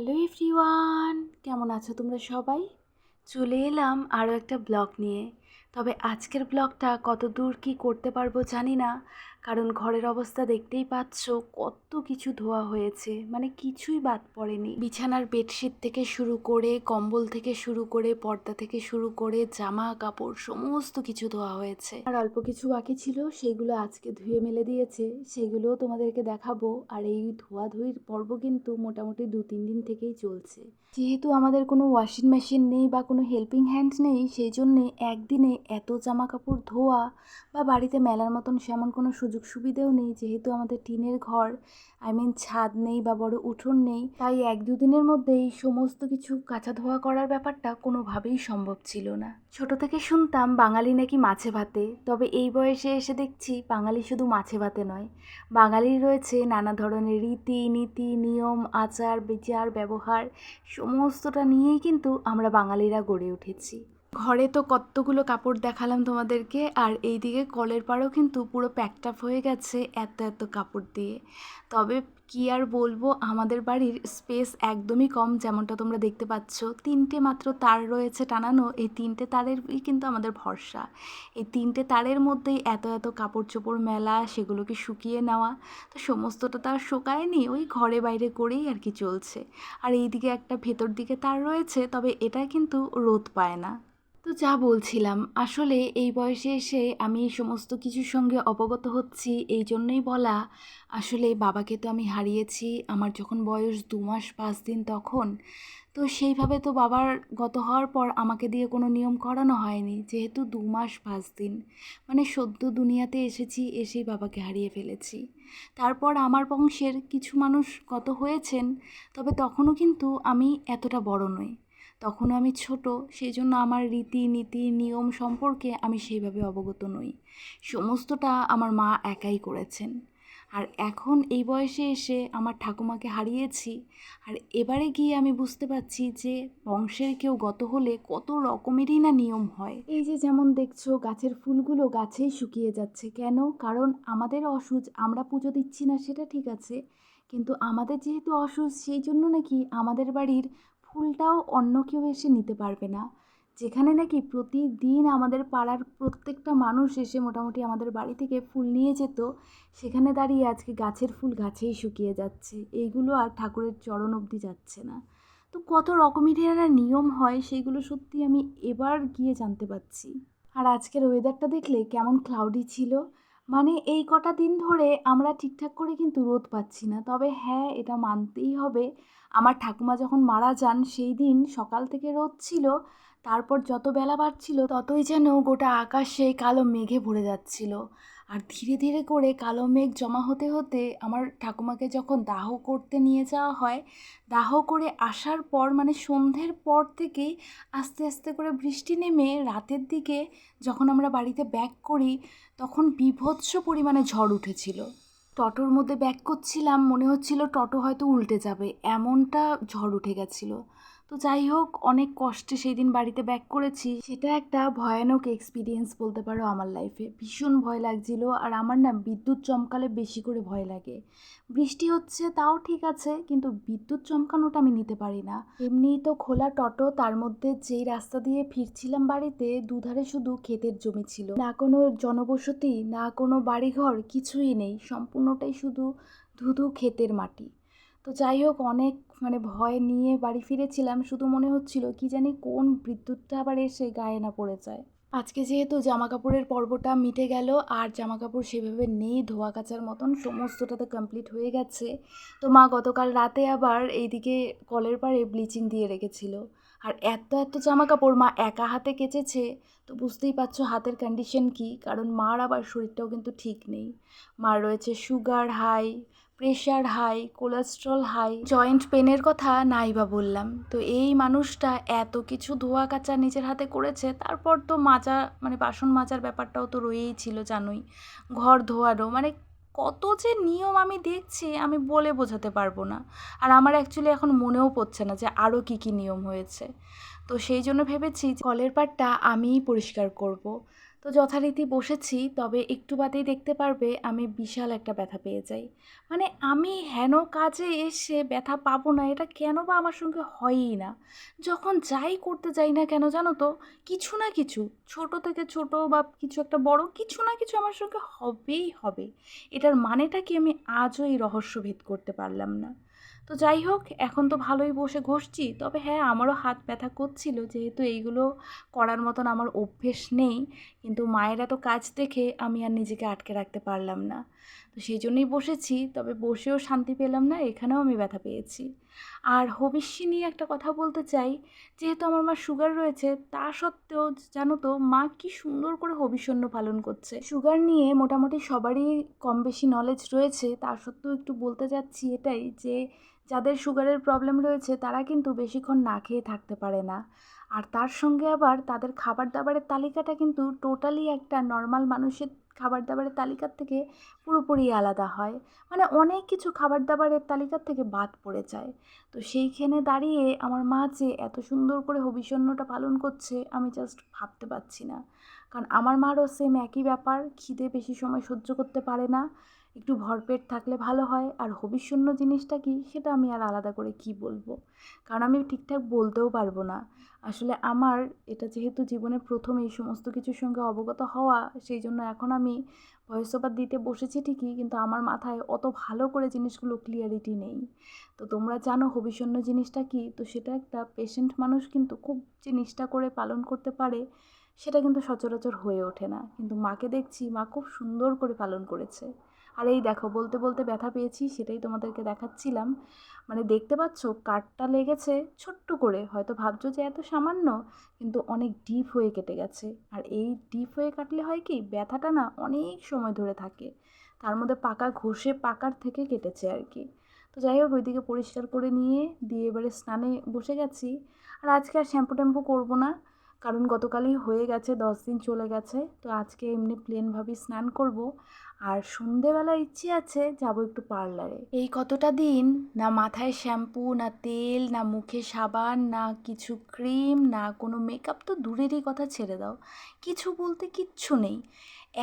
Hello everyone, কেমন আছো তোমরা সবাই? চলে এলাম আরও একটা ব্লগ নিয়ে। তবে আজকের ব্লগটা কত দূর কী করতে পারবো জানি না, কারণ ঘরের অবস্থা দেখতেই পাচ্ছ, কত কিছু ধোয়া হয়েছে, মানে কিছুই বাদ পড়েনি। বিছানার বেডশিট থেকে শুরু করে, কম্বল থেকে শুরু করে, পর্দা থেকে শুরু করে, জামা কাপড় সমস্ত কিছু ধোয়া হয়েছে। আর অল্প কিছু বাকি ছিল, সেইগুলো আজকে ধুয়ে মেলে দিয়েছে, সেগুলোও তোমাদেরকে দেখাবো। আর এই ধোয়াধুয়ির পর্ব কিন্তু মোটামুটি 2-3 দিন থেকেই চলছে। যেহেতু আমাদের কোনো ওয়াশিং মেশিন নেই বা কোনো হেল্পিং হ্যান্ড নেই, সেই জন্যে একদিনে এত জামা কাপড় ধোয়া বা বাড়িতে মেলার মতন সেমন কোনো সুযোগ সুবিধেও নেই। যেহেতু আমাদের টিনের ঘর, ছাদ নেই বা বড় উঠোন নেই, তাই 1-2 দিনের মধ্যেই সমস্ত কিছু কাচা ধোয়া করার ব্যাপারটা কোনোভাবেই সম্ভব ছিল না। ছোট থেকে শুনতাম বাঙালি নাকি মাছে ভাতে, তবে এই বয়সে এসে দেখছি বাঙালি শুধু মাছে ভাতে নয়, বাঙালির রয়েছে নানা ধরনের রীতি নীতি, নিয়ম, আচার বিচার, ব্যবহার, সমস্তটা নিয়েই কিন্তু আমরা বাঙালিরা গড়ে উঠেছি। ঘরে তো কতগুলো কাপড় দেখালাম তোমাদেরকে, আর এইদিকে কলের পাড়ও কিন্তু পুরো প্যাকড আপ হয়ে গেছে এত এত কাপড় দিয়ে। তবে কি আর বলবো, আমাদের বাড়ির স্পেস একদমই কম। যেমনটা তোমরা দেখতে পাচ্ছ, 3টে মাত্র তার রয়েছে টানানো। এই 3টে তারেরই কিন্তু আমাদের ভরসা। এই 3টে তারের মধ্যেই এত এত কাপড় চোপড় মেলা, সেগুলোকে শুকিয়ে নেওয়া, তো সমস্তটা তো আর শুকায়নি, ওই ঘরে বাইরে করেই আর কি চলছে। আর এইদিকে একটা ভেতর দিকে তার রয়েছে, তবে এটা কিন্তু রোদ পায় না। তো যা বলছিলাম, আসলে এই বয়সে এসে আমি এই সমস্ত কিছুর সঙ্গে অবগত হচ্ছি, এই জন্যই বলা। আসলে বাবাকে তো আমি হারিয়েছি আমার যখন বয়স 2 মাস 5 দিন তখন। তো সেইভাবে তো বাবার গত হওয়ার পর আমাকে দিয়ে কোনো নিয়ম করানো হয়নি, যেহেতু 2 মাস 5 দিন, মানে সদ্য দুনিয়াতে এসেছি, এসেই বাবাকে হারিয়ে ফেলেছি। তারপর আমার বংশের কিছু মানুষ গত হয়েছেন, তবে তখনও কিন্তু আমি এতটা বড় নই, তখনও আমি ছোট। সেই জন্য আমার রীতি নীতি নিয়ম সম্পর্কে আমি সেইভাবে অবগত নই। সমস্তটা আমার মা একাই করেছেন। আর এখন এই বয়সে এসে আমার ঠাকুমাকে হারিয়েছি, আর এবারে গিয়ে আমি বুঝতে পারছি যে বংশের কেউ গত হলে কত রকমেরই না নিয়ম হয়। এই যে যেমন দেখছো, গাছের ফুলগুলো গাছেই শুকিয়ে যাচ্ছে কেন? কারণ আমাদের অসুচ, আমরা পুজো দিচ্ছি না সেটা ঠিক আছে, কিন্তু আমাদের যেহেতু অসুচ, সেই জন্য নাকি আমাদের বাড়ির ফুলটাও অন্য কেউ এসে নিতে পারবে না। যেখানে নাকি প্রতিদিন আমাদের পাড়ার প্রত্যেকটা মানুষ এসে মোটামুটি আমাদের বাড়ি থেকে ফুল নিয়ে যেত, সেখানে দাঁড়িয়ে আজকে গাছের ফুল গাছেই শুকিয়ে যাচ্ছে, এইগুলো আর ঠাকুরের চরণ অবধি যাচ্ছে না। তো কত রকমেরই না নিয়ম হয়, সেইগুলো সত্যি আমি এবার গিয়ে জানতে পারছি। আর আজকের ওয়েদারটা দেখলে কেমন ক্লাউডি ছিল, মানে এই কটা দিন ধরে আমরা ঠিকঠাক করে কিন্তু রোদ পাচ্ছি না। তবে হ্যাঁ, এটা মানতেই হবে, আমার ঠাকুমা যখন মারা যান সেই দিন সকাল থেকে রোদ ছিল, তারপর যত বেলা বাড়ছিল ততই যেন গোটা আকাশ সেই কালো মেঘে ভরে যাচ্ছিল। আর ধীরে ধীরে করে কালো মেঘ জমা হতে হতে আমার ঠাকুমাকে যখন দাহ করতে নিয়ে যাওয়া হয়, দাহ করে আসার পর মানে সন্ধ্যের পর থেকেই আস্তে আস্তে করে বৃষ্টি নেমে রাতের দিকে যখন আমরা বাড়িতে ব্যাক করি, তখন বীভৎস পরিমাণে ঝড় উঠেছিল। টোটোর মধ্যে ব্যাক করছিলাম, মনে হচ্ছিল টোটো হয়তো উল্টে যাবে, এমনটা ঝড় উঠে গেছিলো। তো যাই হোক, অনেক কষ্টে সেই দিন বাড়িতে ব্যাক করেছি। সেটা একটা ভয়ানক এক্সপিরিয়েন্স বলতে পারো আমার লাইফে। ভীষণ ভয় লাগছিল। আর আমার না বিদ্যুৎ চমকালে বেশি করে ভয় লাগে। বৃষ্টি হচ্ছে তাও ঠিক আছে, কিন্তু বিদ্যুৎ চমকানোটা আমি নিতে পারি না। এমনিই তো খোলা টোটো, তার মধ্যে যেই রাস্তা দিয়ে ফিরছিলাম বাড়িতে, দুধারে শুধু ক্ষেতের জমি ছিল, না কোনো জনবসতি, না কোনো বাড়িঘর, কিছুই নেই, সম্পূর্ণটাই শুধু ধুধু ক্ষেতের মাটি। তো যাই হোক, অনেক ভয় নিয়ে বাড়ি ফিরেছিলাম, শুধু মনে হচ্ছিল কি জানি কোন বিদ্যুৎটা আবার এসে গায়ে না পড়ে যায়। আজকে যেহেতু জামা কাপড়ের পর্বটা মিটে গেল, আর জামা কাপড় সেভাবে নেই ধোয়া কাচার মতন, সমস্তটা তো কমপ্লিট হয়ে গেছে। তো মা গতকাল রাতে আবার এইদিকে কলের পাড়ে ব্লিচিং দিয়ে রেখেছিল। আর এত এত জামা কাপড় মা একা হাতে কেচেছে, তো বুঝতেই পারছো হাতের কন্ডিশন কি। কারণ মার আবার শরীরটাও কিন্তু ঠিক নেই। মার রয়েছে sugar high, pressure high, cholesterol high, joint পেনের কথা নাই বা বললাম। তো এই মানুষটা এত কিছু ধোয়া কাচা নিজের হাতে করেছে, তারপর তো মাজা বাসন মাজার ব্যাপারটাও তো রয়েই ছিল জানোই, ঘর ধোয়ারও, কত যে নিয়ম আমি দেখছি, আমি বলে বোঝাতে পারবো না। আর আমার অ্যাকচুয়ালি এখন মনেও পড়ছে না যে আরও কী কী নিয়ম হয়েছে। তো সেই জন্য ভেবেছি কলের পাড়টা আমিই পরিষ্কার করব। তো তো যথারীতি বসেছি, তবে একটু বাদেই দেখতে পারবে আমি বিশাল একটা ব্যথা পেয়ে যাই। মানে আমি হেন কাজে এসে ব্যথা পাবো না, এটা কেন বা আমার সঙ্গে হয়ই না। যখন যাই করতে যাই না কেন জানো তো, কিছু না কিছু, ছোট থেকে ছোট বা কিছু একটা বড়, কিছু না কিছু আমার সঙ্গে হবেই হবে। এটার মানেটা কি আমি আজও এই রহস্য ভেদ করতে পারলাম না। তো যাই হোক, এখন তো ভালোই বসে ঘষছি, তবে হ্যাঁ আমারও হাত ব্যথা করছিল, যেহেতু এইগুলো করার মতন আমার অভ্যেস নেই। কিন্তু মায়ের এত কাজ দেখে আমি আর নিজেকে আটকে রাখতে পারলাম না। তো সেই জন্যই বসেছি, তবে বসেও শান্তি পেলাম না, এখানেও আমি ব্যথা পেয়েছি। আর হবিষ্যি নিয়ে একটা কথা বলতে চাই, যেহেতু আমার মা সুগার রয়েছে, তা সত্ত্বেও জানো তো মা কি সুন্দর করে হবিষ্যণ্য পালন করছে। সুগার নিয়ে মোটামুটি সবারই কম বেশি নলেজ রয়েছে, তা সত্ত্বেও একটু বলতে যাচ্ছি এটাই যে যাদের সুগারের প্রবলেম রয়েছে তারা কিন্তু বেশিক্ষণ না খেয়ে থাকতে পারে না। আর তার সঙ্গে আবার তাদের খাবার দাবারের তালিকাটা কিন্তু টোটালি একটা নর্মাল মানুষের খাবার দাবারের তালিকার থেকে পুরোপুরি আলাদা হয়। মানে অনেক কিছু খাবার দাবারের তালিকার থেকে বাদ পড়ে যায়। তো সেইখানে দাঁড়িয়ে আমার মা যে এত সুন্দর করে হবিষণ্যটা পালন করছে, আমি জাস্ট ভাবতে পারছি না। কারণ আমার মারও সেম একই ব্যাপার, খিদে বেশি সময় সহ্য করতে পারে না, একটু ভরপেট থাকলে ভালো হয়। আর হবিষ্যণ্য জিনিসটা কি সেটা আমি আর আলাদা করে কি বলবো, কারণ আমি ঠিকঠাক বলতেও পারবো না। আসলে আমার এটা যেহেতু জীবনে প্রথম এই সমস্ত কিছুর সঙ্গে অবগত হওয়া, সেই জন্য এখন আমি ভয়েস ওভার দিতে বসেছি ঠিকই, কিন্তু আমার মাথায় অত ভালো করে জিনিসগুলো ক্লিয়ারিটি নেই। তো তোমরা জানো হবিষণ্য জিনিসটা কি, তো সেটা একটা পেশেন্ট মানুষ কিন্তু খুব যে নিষ্ঠা করে পালন করতে পারে, সেটা কিন্তু সচরাচর হয়ে ওঠে না। কিন্তু মাকে দেখছি মা খুব সুন্দর করে পালন করেছে। আর এই দেখো, বলতে বলতে ব্যথা পেয়েছি সেটাই তোমাদেরকে দেখাচ্ছিলাম। মানে দেখতে পাচ্ছ কাটটা লেগেছে ছোট্ট করে, হয়তো ভাবছো যে এত সামান্য, কিন্তু অনেক ডিপ হয়ে কেটে গেছে। আর এই ডিপ হয়ে কাটলে হয় কি, ব্যথাটা না অনেক সময় ধরে থাকে। তার মধ্যে পাকা ঘষে পাকার থেকে কেটেছে আর কি। তো যাই হোক, ওইদিকে পরিষ্কার করে নিয়ে দিয়ে এবারে স্নানে বসে গেছি। আর আজকে আর শ্যাম্পু ট্যাম্পু করবো না, কারণ গতকালই হয়ে গেছে, 10 দিন চলে গেছে। তো আজকে এমনি প্লেনভাবেই স্নান করব। আর সন্ধেবেলা ইচ্ছে আছে যাব একটু পার্লারে। এই কতটা দিন না মাথায় শ্যাম্পু, না তেল, না মুখে সাবান, না কিছু ক্রিম, না কোনো মেকআপ, তো দূরেরই কথা ছেড়ে দাও, কিছু বলতে কিচ্ছু নেই।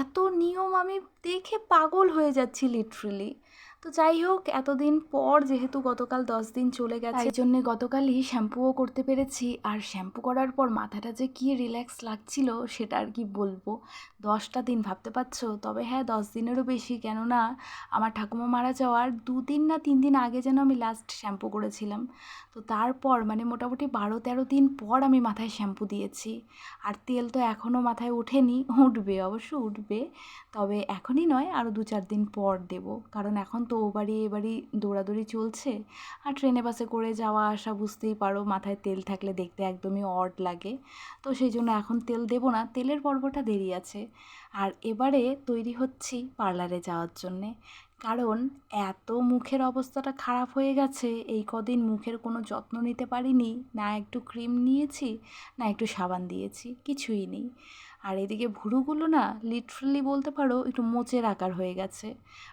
এত নিয়ম আমি দেখে পাগল হয়ে যাচ্ছি লিটারেলি। তো যাই হোক, এতদিন পর যেহেতু গতকাল 10 দিন চলে গেছে, তাই জন্যে গতকালই শ্যাম্পুও করতে পেরেছি। আর শ্যাম্পু করার পর মাথাটা যে কী রিল্যাক্স লাগছিল সেটা আর কি বলবো। 10টা দিন ভাবতে পারছো? তবে হ্যাঁ, 10 দিনেরও বেশি, কেননা আমার ঠাকুমা মারা যাওয়ার 2 দিন না 3 দিন আগে যেন আমি লাস্ট শ্যাম্পু করেছিলাম। তো তারপর মানে মোটামুটি 12-13 দিন পর আমি মাথায় শ্যাম্পু দিয়েছি। আর তেল তো এখনও মাথায় ওঠেনি, উঠবে অবশ্য উঠবে, তবে এখনই নয়, আরও 2-4 দিন পর দেব। কারণ এখন তো ও বাড়ি এ বাড়ি দৌড়াদৌড়ি চলছে। আর ট্রেনে বাসে করে যাওয়া আসা, বুঝতেই পারো মাথায় তেল থাকলে দেখতে একদমই অড লাগে। তো সেই জন্য এখন তেল দেব না, তেলের পর্বটা দেরি আছে। আর এবারে তৈরি হচ্ছি পার্লারে যাওয়ার জন্যে, কারণ এত মুখের অবস্থাটা খারাপ হয়ে গেছে, এই কদিন মুখের কোনো যত্ন নিতে পারিনি, না একটু ক্রিম নিয়েছি, না একটু সাবান দিয়েছি, কিছুই নেই। আর এদিকে ভুরুগুলো না লিটারালি বলতে পারো একটু মোচের আকার হয়ে গেছে,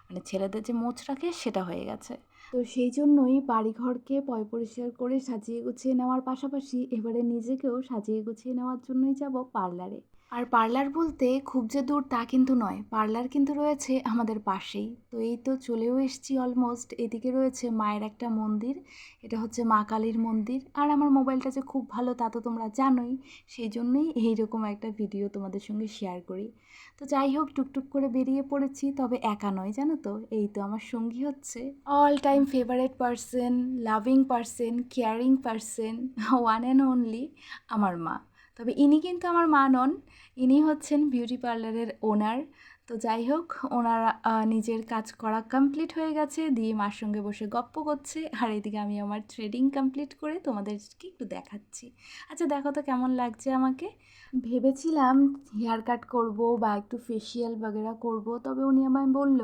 মানে ছেলেদের যে মোচ রাখে সেটা হয়ে গেছে। তো সেই জন্যই বাড়িঘরকে পরিষ্কার করে সাজিয়ে গুছিয়ে নেওয়ার পাশাপাশি এবারে নিজেকেও সাজিয়ে গুছিয়ে নেওয়ার জন্যই যাব পার্লারে। আর পার্লার বলতে খুব যে দূর তা কিন্তু নয়, পার্লার কিন্তু রয়েছে আমাদের পাশেই। তো এই তো চলেও এসেছি অলমোস্ট। এদিকে রয়েছে মায়ের একটা মন্দির, এটা হচ্ছে মা কালীর মন্দির। আর আমার মোবাইলটা যে খুব ভালো তা তো তোমরা জানোই, সেই জন্যই এইরকম একটা ভিডিও তোমাদের সঙ্গে শেয়ার করি। তো যাই হোক, টুকটুক করে বেরিয়ে পড়েছি, তবে একা নয় জানো তো, এই তো আমার সঙ্গী হচ্ছে all time favourite person, loving person, caring person, one and only আমার মা। তবে ইনি কিন্তু আমার মা নন, ইনি হচ্ছেন বিউটি পার্লারের ওনার। তো যাই হোক, ওনার নিজের কাজ করা কমপ্লিট হয়ে গেছে, দিয়ে মার সঙ্গে বসে গপ্প করছে। আর এদিকে আমি আমার থ্রেডিং কমপ্লিট করে তোমাদেরকে একটু দেখাচ্ছি। আচ্ছা দেখো তো কেমন লাগছে আমাকে। ভেবেছিলাম হেয়ার কাট করবো বা একটু ফেসিয়াল বাগেরা করব, তবে উনি আমায় বলল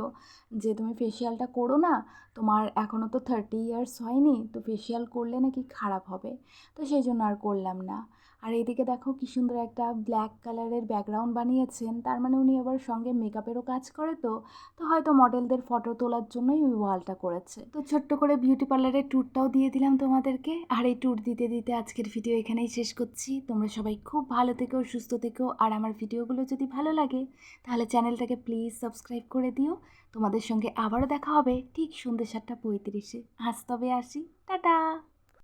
যে তুমি ফেসিয়ালটা করো না, তোমার এখনও তো 30 ইয়ার্স হয়নি, তো ফেসিয়াল করলে নাকি খারাপ হবে, তো সেই জন্য আর করলাম না। আর এইদিকে দেখো কি সুন্দর একটা ব্ল্যাক কালারের ব্যাকগ্রাউন্ড বানিয়েছেন, তার মানে উনি আবার সঙ্গে মেকআপেরও কাজ করে, তো তো হয়তো মডেলদের ফটো তোলার জন্যই ওই ওয়ালটা করেছে। তো ছোট্ট করে বিউটি পার্লারের ট্যুরটাও দিয়ে দিলাম তোমাদেরকে। আর এই ট্যুর দিতে দিতে আজকের ভিডিও এখানেই শেষ করছি। তোমরা সবাই খুব ভালো থেকো, সুস্থ থেকো, আর আমার ভিডিওগুলো যদি ভালো লাগে তাহলে চ্যানেলটাকে প্লিজ সাবস্ক্রাইব করে দিও। তোমাদের সঙ্গে আবারও দেখা হবে ঠিক সন্ধ্যে 7:35-এ। আজ তবে আসি, টাটা।